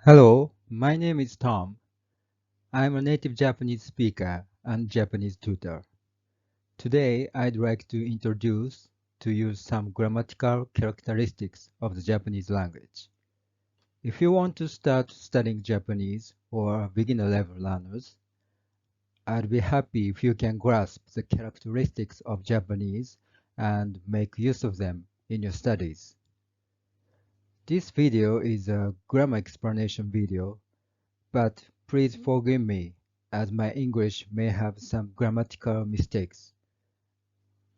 Hello, my name is Tom. I'm a native Japanese speaker and Japanese tutor. Today, I'd like to introduce to you some grammatical characteristics of the Japanese language. If you want to start studying Japanese or are beginner level learners, I'd be happy if you can grasp the characteristics of Japanese and make use of them in your studies. This video is a grammar explanation video, but please forgive me as my English may have some grammatical mistakes.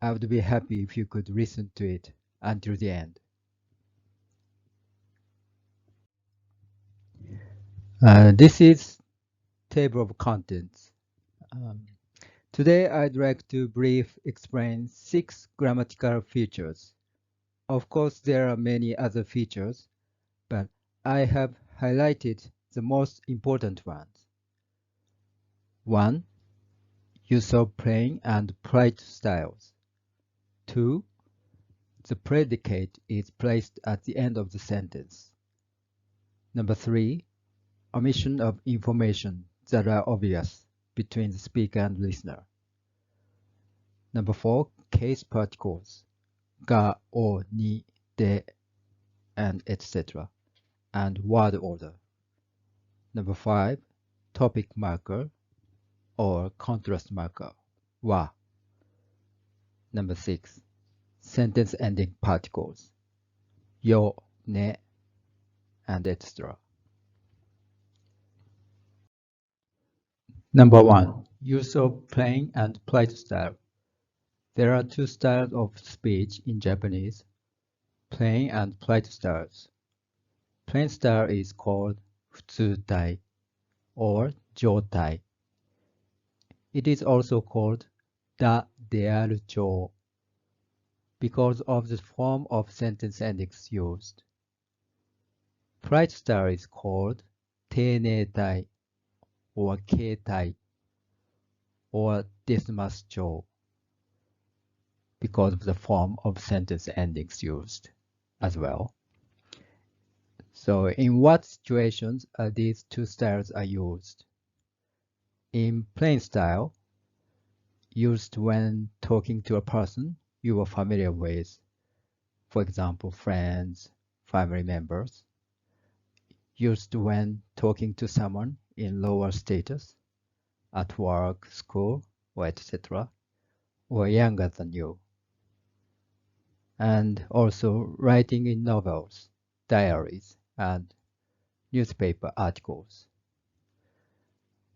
I would be happy if you could listen to it until the end. This is table of contents. Um, Today I'd like to briefly explain 6 grammatical features. Of course, there are many other features, but I have highlighted the most important ones. 1. Use of plain and polite styles. 2. The predicate is placed at the end of the sentence. Number 3. Omission of information that are obvious between the speaker and listener. Number 4. Case particles. Ga, o, ni, de, and etc. And word order. Number 5. Topic marker or contrast marker. Wa. Number 6. Sentence ending particles. Yo, ne, and etc. Number 1. Use of plain and polite style. There are 2 styles of speech in Japanese, plain and polite styles. Plain style is called futsutai or joutai. It is also called da dearu chou because of the form of sentence endings used. Polite style is called teineitai or keitai or desumasu chou because of the form of sentence endings used as well. So in what situations are these 2 styles are used? In plain style, used when talking to a person you are familiar with, for example, friends, family members. Used when talking to someone in lower status, at work, school, or etc., or younger than you. And also writing in novels, diaries, and newspaper articles.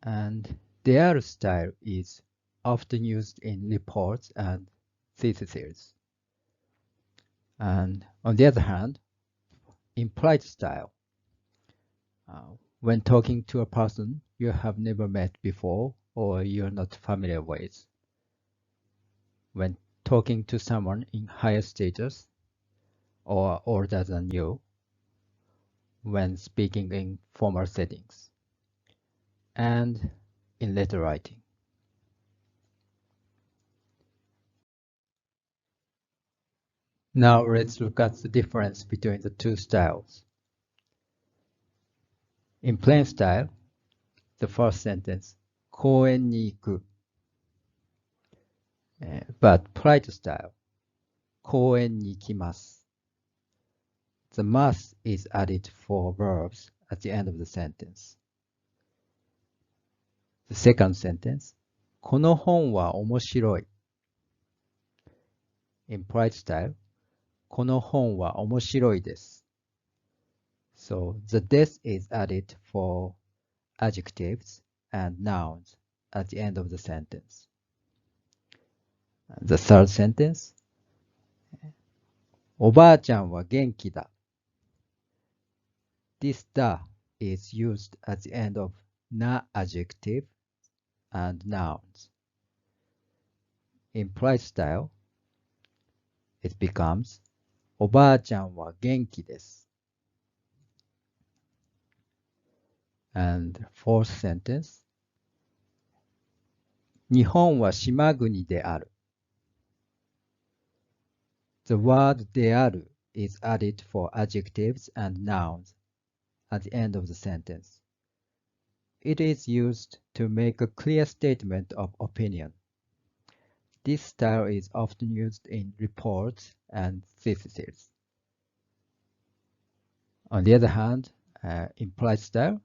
And their style is often used in reports and theses. And on the other hand, implied style, when talking to a person you have never met before or you're not familiar with. When talking to someone in higher status or older than you. When speaking in formal settings. And in letter writing. Now let's look at the difference between the 2 styles. In plain style, the first sentence, 公園に行く. But polite style, 公園に行きます. The must is added for verbs at the end of the sentence. The second sentence, この本は面白い. In polite style, この本は面白いです. So the des is added for adjectives and nouns at the end of the sentence. The third sentence, おばあちゃんは元気だ. This da is used at the end of na adjective and nouns. In polite style, it becomes おばあちゃんは元気です. And fourth sentence, 日本は島国である. The word である is added for adjectives and nouns at the end of the sentence. It is used to make a clear statement of opinion. This style is often used in reports and theses. On the other hand, implied style,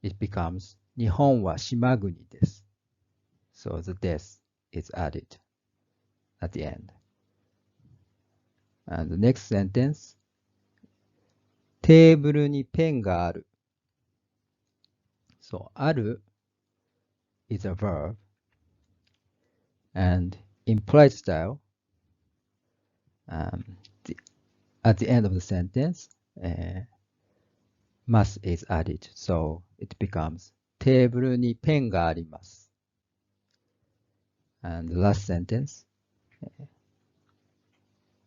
it becomes 日本は島国です. So the des is added at the end. And the next sentence, テーブルにペンがある. So ある is a verb, and implied style, at the end of the sentence, mas is added. So it becomes テーブルにペンがあります. And the last sentence,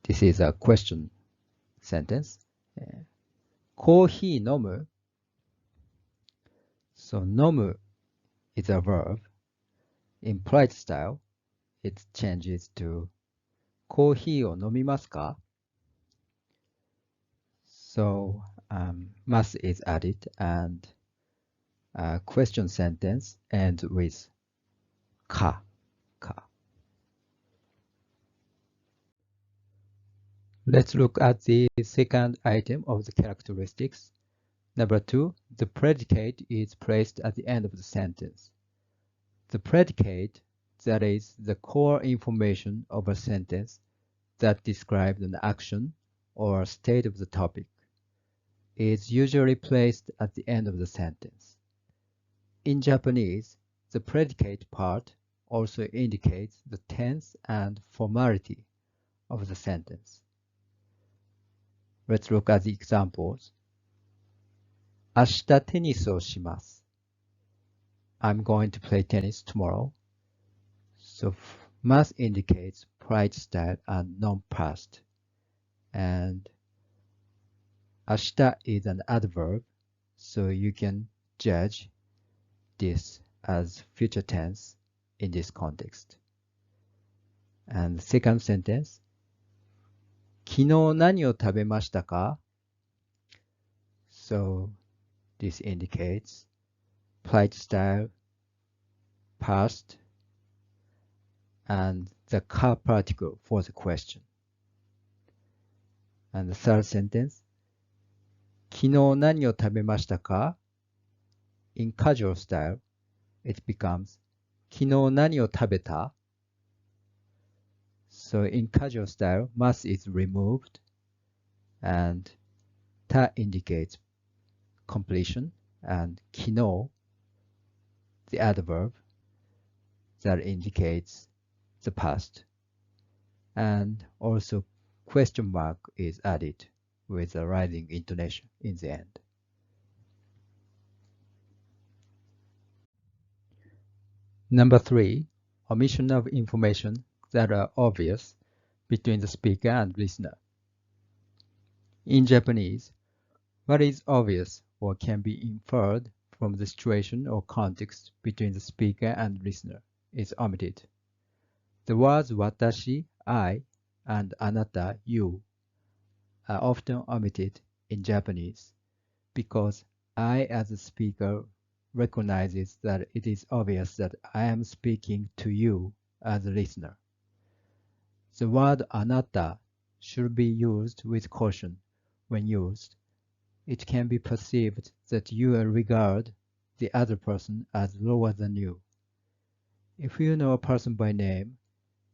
this is a question sentence. コーヒー飲む? So 飲む is a verb. Implied style, it changes to コーヒーを飲みますか? So mas is added, and question sentence ends with か. Let's look at the second item of the characteristics. Number 2, the predicate is placed at the end of the sentence. The predicate, that is the core information of a sentence that describes an action or state of the topic, is usually placed at the end of the sentence. In Japanese, the predicate part also indicates the tense and formality of the sentence. Let's look at the examples. 明日テニスをします. I'm going to play tennis tomorrow. So mas indicates pride style and non-past. And 明日 is an adverb, so you can judge this as future tense in this context. And the second sentence, 昨日何を食べましたか? So this indicates pride style, past, and the ka particle for the question. And the third sentence, 昨日何を食べましたか? In casual style, it becomes 昨日何を食べた? So in casual style, mas is removed, and ta indicates completion, and 昨日, the adverb, that indicates the past. And also question mark is added with a rising intonation in the end. Number 3, omission of information that are obvious between the speaker and listener. In Japanese, what is obvious or can be inferred from the situation or context between the speaker and listener is omitted. The words watashi, I, and anata, you, are often omitted in Japanese because I, as a speaker, recognizes that it is obvious that I am speaking to you as a listener. The word anata should be used with caution when used. It can be perceived that you regard the other person as lower than you. If you know a person by name,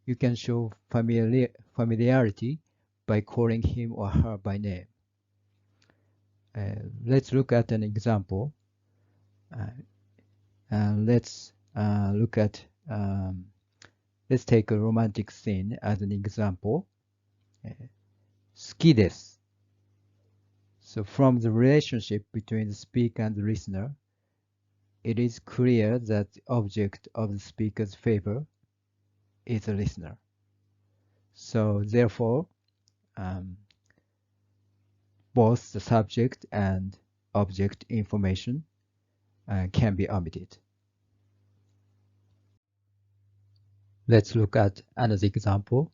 you can show familiarity by calling him or her by name. Let's look at an example. Let's take a romantic scene as an example. 好きです. So from the relationship between the speaker and the listener, it is clear that the object of the speaker's favor is the listener. So therefore, both the subject and object information can be omitted. Let's look at another example.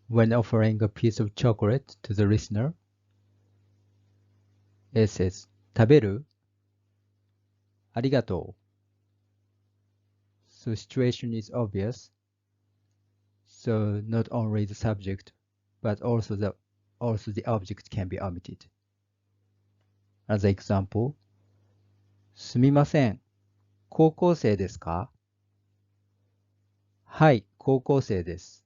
When offering a piece of chocolate to the listener, It says 食べるありがとう So situation is obvious. So not only the subject, but also the object can be omitted. As an example, すみません。高校生ですかはい、高校生です。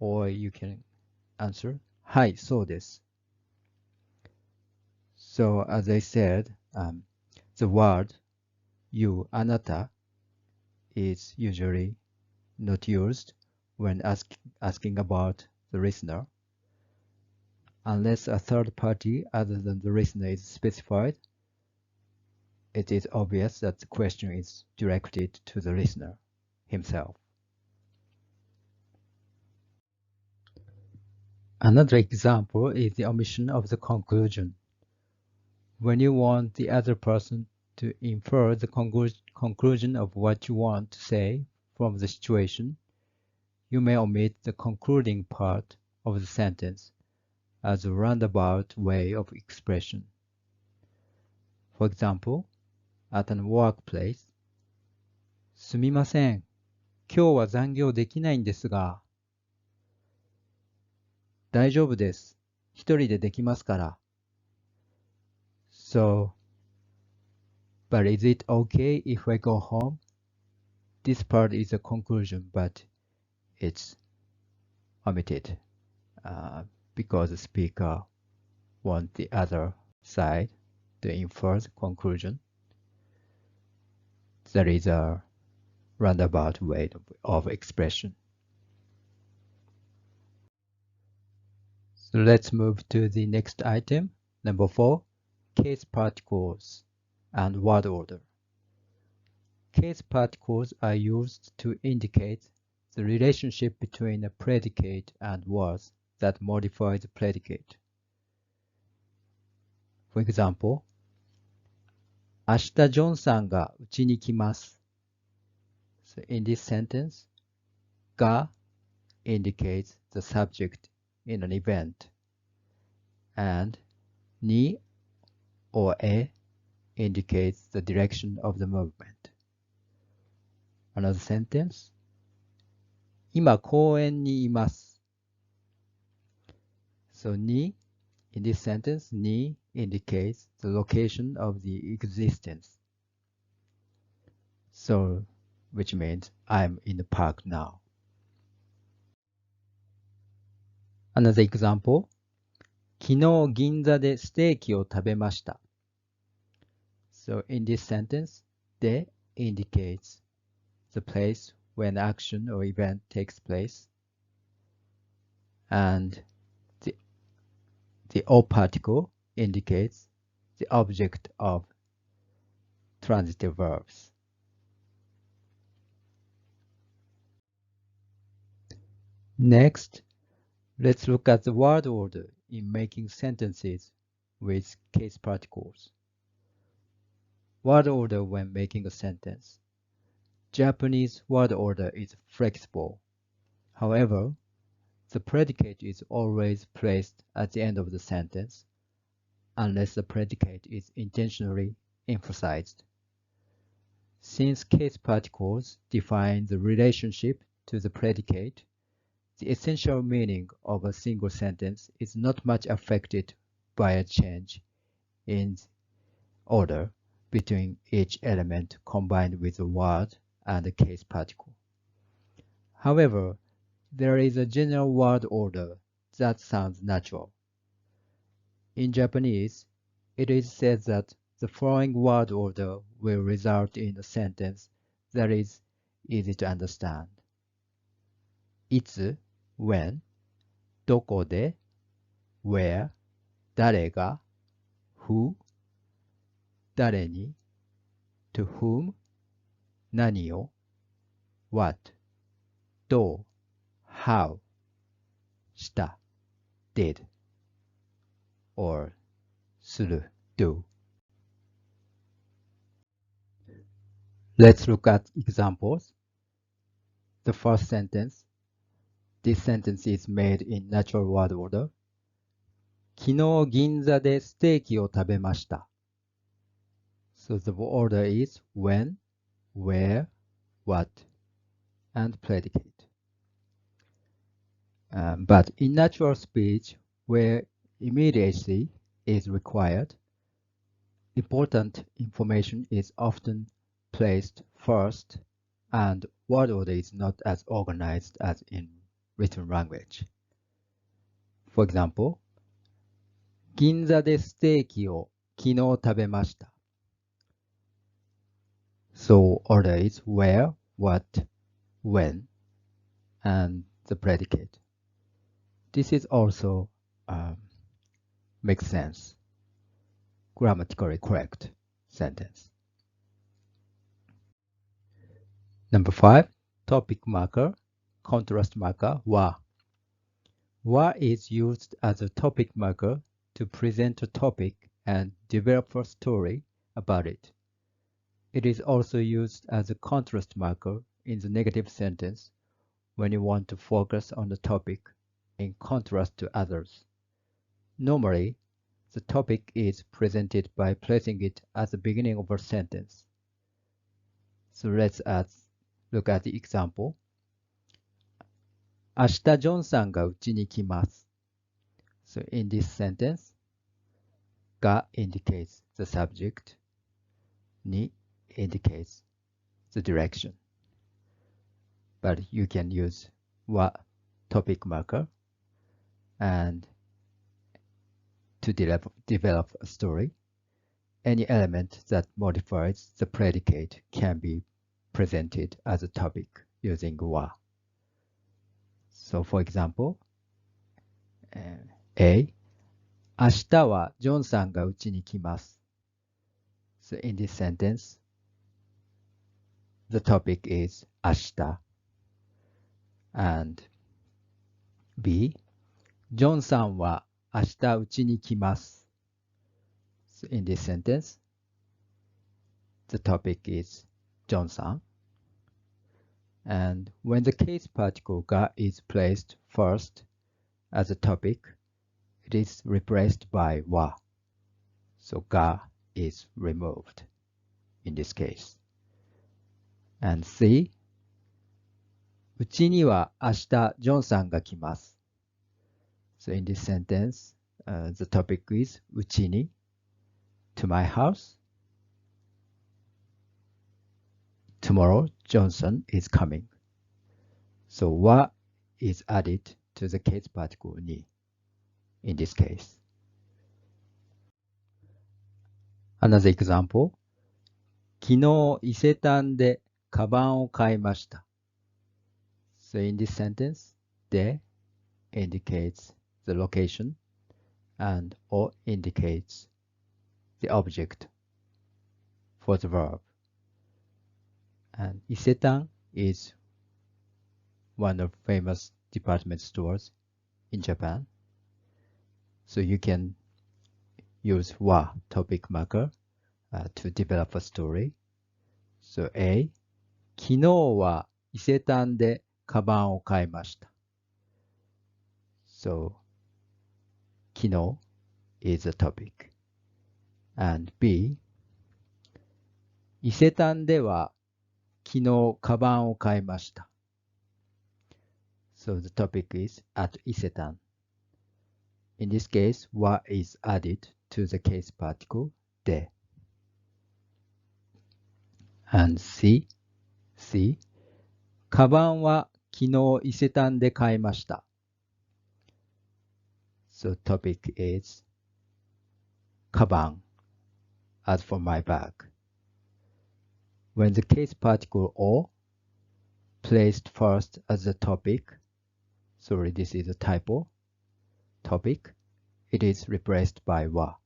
Or you can answer, はい、そうです。So as I said, the word you, あなた is usually not used when asking about the listener. Unless a third party other than the listener is specified, it is obvious that the question is directed to the listener himself. Another example is the omission of the conclusion. When you want the other person to infer the conclusion of what you want to say from the situation, you may omit the concluding part of the sentence as a roundabout way of expression. For example, at an workplace, すみません。今日は残業できないんですが、大丈夫です。一人でできますから。So, but is it okay if I go home? This part is a conclusion, but it's omitted because the speaker wants the other side to infer the conclusion. There is a roundabout way of expression. So let's move to the next item, number 4, case particles and word order. Case particles are used to indicate the relationship between a predicate and words that modify the predicate. For example, 明日ジョンさんがうちに来ます。So in this sentence, が indicates the subject in an event, and に or へ indicates the direction of the movement. Another sentence, 今公園にいます。So に in this sentence, に indicates the location of the existence. So, which means I'm in the park now. Another example, 昨日銀座でステーキを食べました。So in this sentence, で indicates the place where an action or event takes place, and the O particle indicates the object of transitive verbs. Next, let's look at the word order in making sentences with case particles. Word order when making a sentence. Japanese word order is flexible. However, the predicate is always placed at the end of the sentence, unless the predicate is intentionally emphasized. Since case particles define the relationship to the predicate, the essential meaning of a single sentence is not much affected by a change in order between each element combined with a word and a case particle. However, there is a general word order that sounds natural. In Japanese, it is said that the following word order will result in a sentence that is easy to understand. いつ when, どこで where, 誰が who, 誰に to whom, 何を what, どう how, した did, or する do. Let's look at examples. The first sentence. This sentence is made in natural word order. 昨日銀座でステーキを食べました。So the order is when, where, what, and predicate. But in natural speech, where immediacy is required, important information is often placed first, and word order is not as organized as in written language. For example, 銀座でステーキを昨日食べました。So order is where, what, when, and the predicate. This is also makes sense. Grammatically correct sentence. Number 5, topic marker, contrast marker, wa. Wa is used as a topic marker to present a topic and develop a story about it. It is also used as a contrast marker in the negative sentence when you want to focus on the topic in contrast to others. Normally, the topic is presented by placing it at the beginning of a sentence. So let's look at the example. 明日ジョンさんがうちに来ます。So in this sentence, が indicates the subject, に indicates the direction. But you can use wa topic marker and to develop a story. Any element that modifies the predicate can be presented as a topic using wa. So for example, A, 明日はジョンさんがうちに来ます。So in this sentence, the topic is 明日. And B, ジョンさんは明日うちに来ます。So in this sentence, the topic is ジョンさん. And when the case particle が is placed first as a topic, it is replaced by は. So が is removed in this case. And C, うちには明日ジョンさんが来ます。So in this sentence, the topic is うちに to my house. Tomorrow, Johnson is coming. So は is added to the case particle に in this case. Another example. 昨日伊勢丹でカバンを買いました。So in this sentence, で indicates the location and or indicates the object for the verb. And Isetan is one of famous department stores in Japan. So you can use wa topic marker to develop a story. So A, 昨日は伊勢丹でカバンを買いました。So 昨日 is a topic. And B, 伊勢丹では昨日カバンを買いました。So the topic is at 伊勢丹. In this case, wa is added to the case particle で。And C, カバンは昨日伊勢丹で買いました。So topic is カバン as for my bag. When the case particle o placed first as the topic, sorry, this is a typo, topic, it is replaced by wa.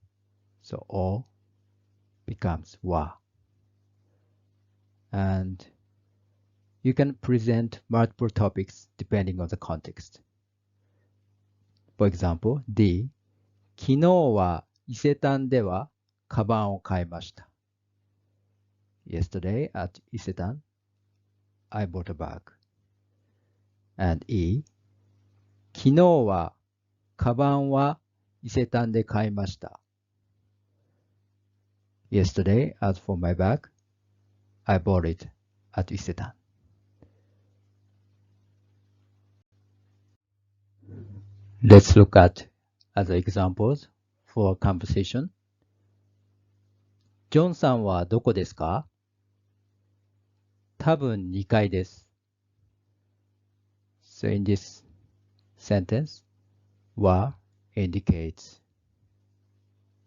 So o becomes wa. And you can present multiple topics depending on the context. For example, D, 昨日は伊勢丹ではカバンを買いました。Yesterday at Isetan, I bought a bag. And E, 昨日はカバンは伊勢丹で買いました。Yesterday, as for my bag, I bought it at 伊勢丹。Let's look at other examples for conversation. ジョンさんはどこですか？多分2階です。So in this sentence, は indicates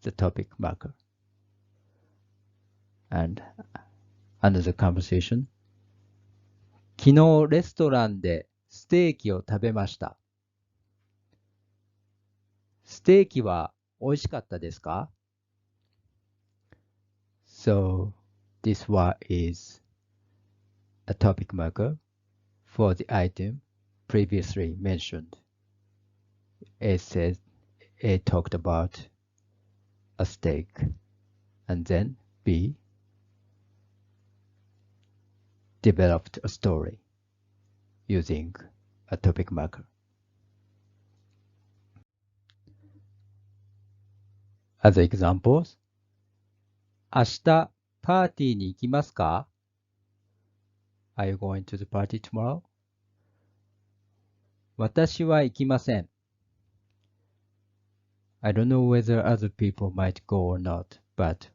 the topic marker. And another conversation. 昨日レストランでステーキを食べました。ステーキは美味しかったですか？ So this one is a topic marker for the item previously mentioned. A says A talked about a steak, and then B developed a story using a topic marker. Other examples. 明日パーティーに行きますか？ Are you going to the party tomorrow? 私は行きません。I don't know whether other people might go or not, but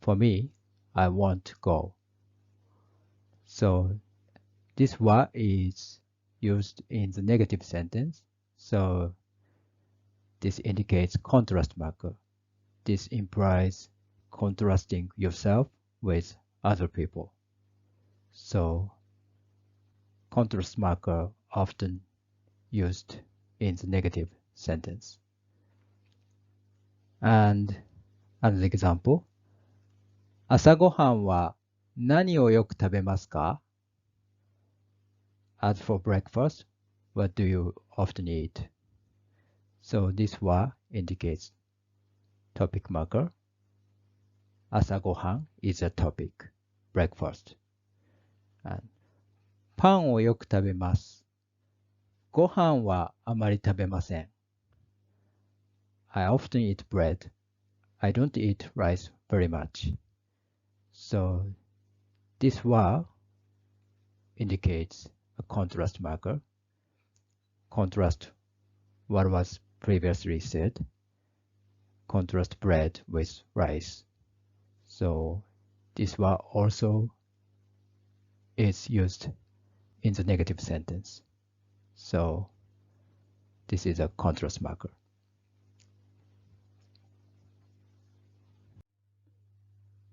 for me, I won't go. So this wa is used in the negative sentence. So this indicates contrast marker. This implies contrasting yourself with other people. So contrast marker often used in the negative sentence. And another example. 朝ごはんは何をよく食べますか？ As for breakfast, what do you often eat? So this wa indicates topic marker. 朝ごはん is a topic, breakfast. And パンをよく食べます。ご飯はあまり食べません。I often eat bread. I don't eat rice very much. So this wa indicates a contrast marker. Contrast what was previously said. Contrast bread with rice. So this wa also is used in the negative sentence. So this is a contrast marker.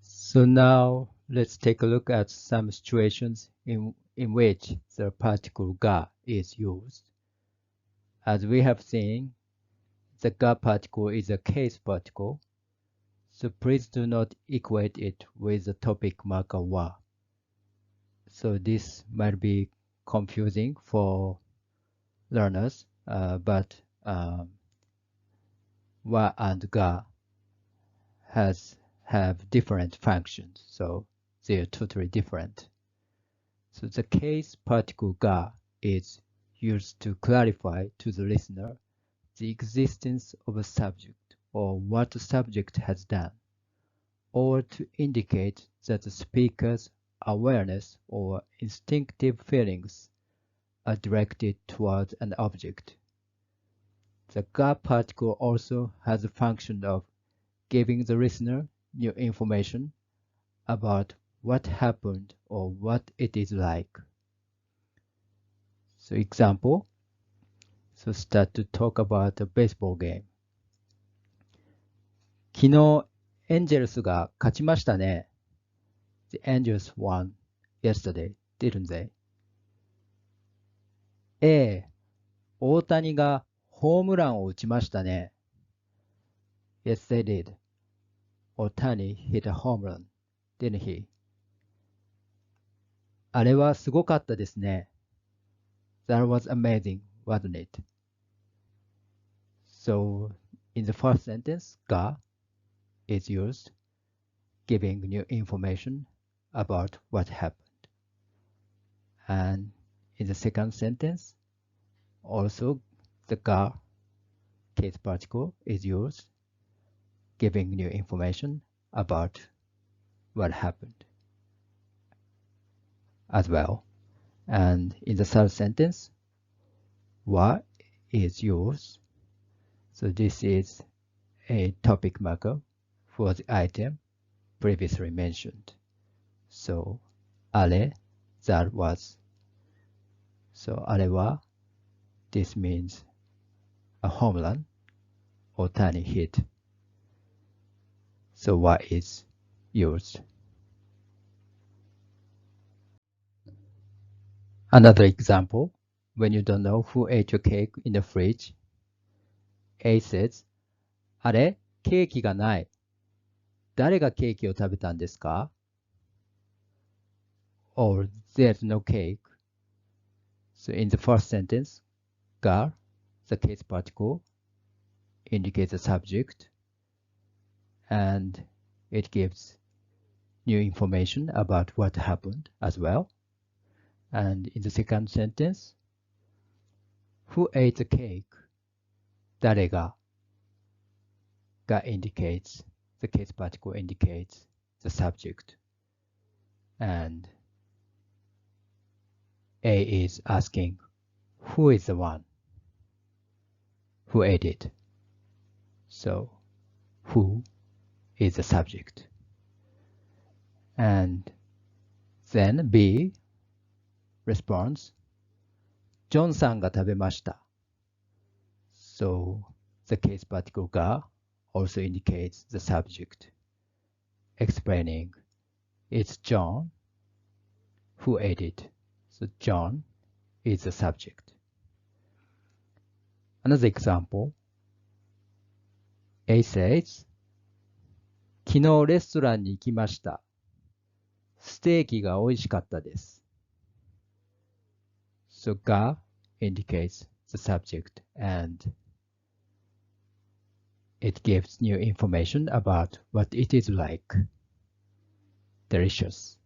So now let's take a look at some situations in which the particle ga is used. As we have seen, the ga particle is a case particle, so please do not equate it with the topic marker wa. So this might be confusing for learners, but wa and ga have different functions, so they are totally different. So the case particle ga is used to clarify to the listener the existence of a subject or what the subject has done, or to indicate that the speaker's awareness or instinctive feelings are directed towards an object. The ga particle also has the function of giving the listener new information about what happened or what it is like. So example, so start to talk about a baseball game. 昨日エンジェルスが勝ちましたね。The Angels won yesterday, didn't they? ええ、大谷がホームランを打ちましたね。Yes, they did. Otani hit a home run, didn't he? あれはすごかったですね。That was amazing, wasn't it? So, in the first sentence, ga is used, giving new information about what happened. And in the second sentence, also the ga case particle is used, giving new information about what happened as well. And in the third sentence, what is used. So this is a topic marker for the item previously mentioned. So, あれ, that was. So, あれは, this means a home run or tiny hit. So, what is used? Another example, when you don't know who ate your cake in the fridge, A says, あれ、ケーキがない。誰がケーキを食べたんですか? Or there's no cake. So in the first sentence, が, the case particle, indicates the subject, and it gives new information about what happened as well. And in the second sentence, who ate the cake? 誰が indicates, the case particle indicates the subject. And A is asking, who is the one who ate it? So, who is the subject? And then B responds, ジョンさんが食べました. So, the case particle が also indicates the subject, explaining it's John who ate it. So, John is the subject. Another example, A says, 昨日レストランに行きました。ステーキが美味しかったです。So, が indicates the subject and it gives new information about what it is like. Delicious.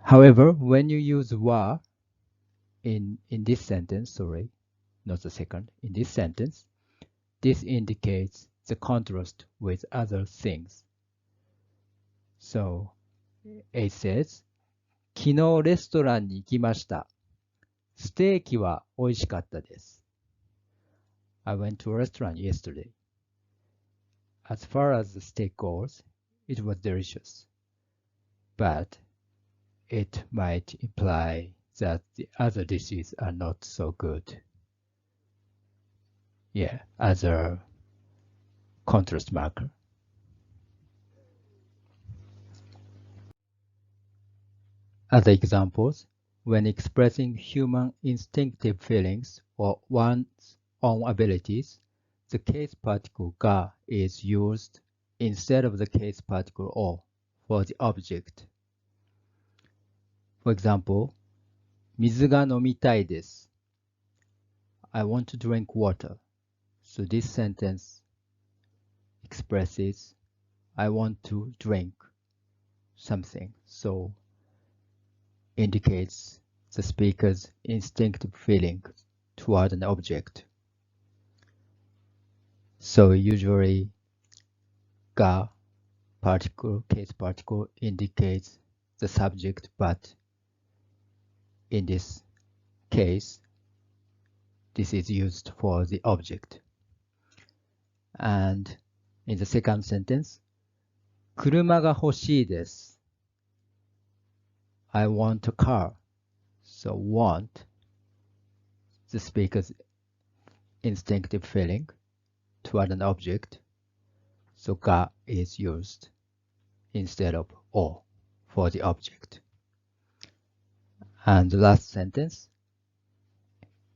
However, when you use wa in this sentence, sorry, not the second, in this sentence, this indicates the contrast with other things. So, A says, 昨日レストランに行きました。ステーキは美味しかったです。I went to a restaurant yesterday. As far as the steak goes, it was delicious. But it might imply that the other dishes are not so good. Yeah, as a contrast marker. Other examples, when expressing human instinctive feelings or one's own abilities, the case particle が is used instead of the case particle を for the object. For example, 水が飲みたいです。I want to drink water. So this sentence expresses I want to drink something. So indicates the speaker's instinctive feeling toward an object. So usually, が particle, case particle indicates the subject, but in this case, this is used for the object. And in the second sentence, 車が欲しいです。I want a car. So want, the speaker's instinctive feeling toward an object. So が is used instead of を for the object. And the last sentence,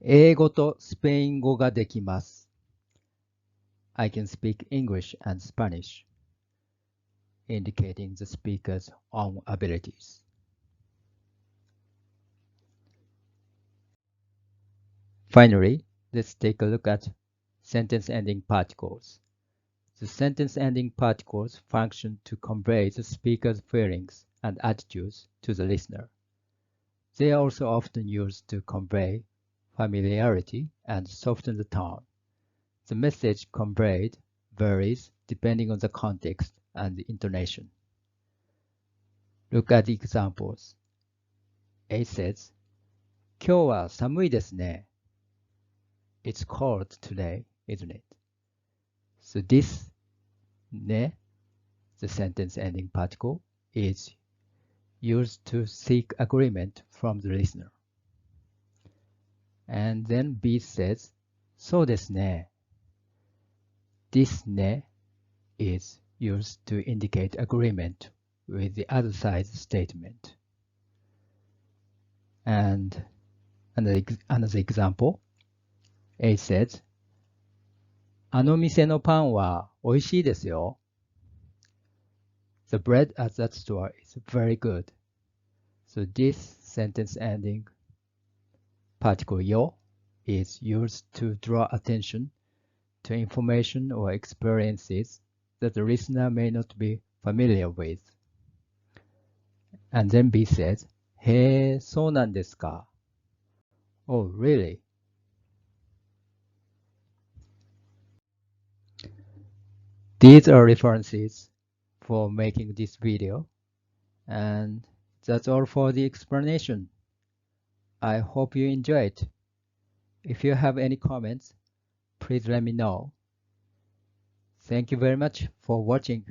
英語とスペイン語ができます。I can speak English and Spanish, indicating the speaker's own abilities. Finally, let's take a look at sentence-ending particles. The sentence-ending particles function to convey the speaker's feelings and attitudes to the listener. They are also often used to convey familiarity, and soften the tone. The message conveyed varies depending on the context and the intonation. Look at the examples. A says, 今日は寒いですね. It's cold today, isn't it? So this ne, the sentence ending particle, is used to seek agreement from the listener. And then B says, そうですね. This ne is used to indicate agreement with the other side's statement. And another example, A says, あの店のパンは美味しいですよ. The bread at that store is very good. So this sentence ending particle yo is used to draw attention to information or experiences that the listener may not be familiar with. And then B says, へえ、そうなんですか. Oh, really? These are references for making this video, and that's all for the explanation. I hope you enjoy it. If you have any comments, please let me know. Thank you very much for watching.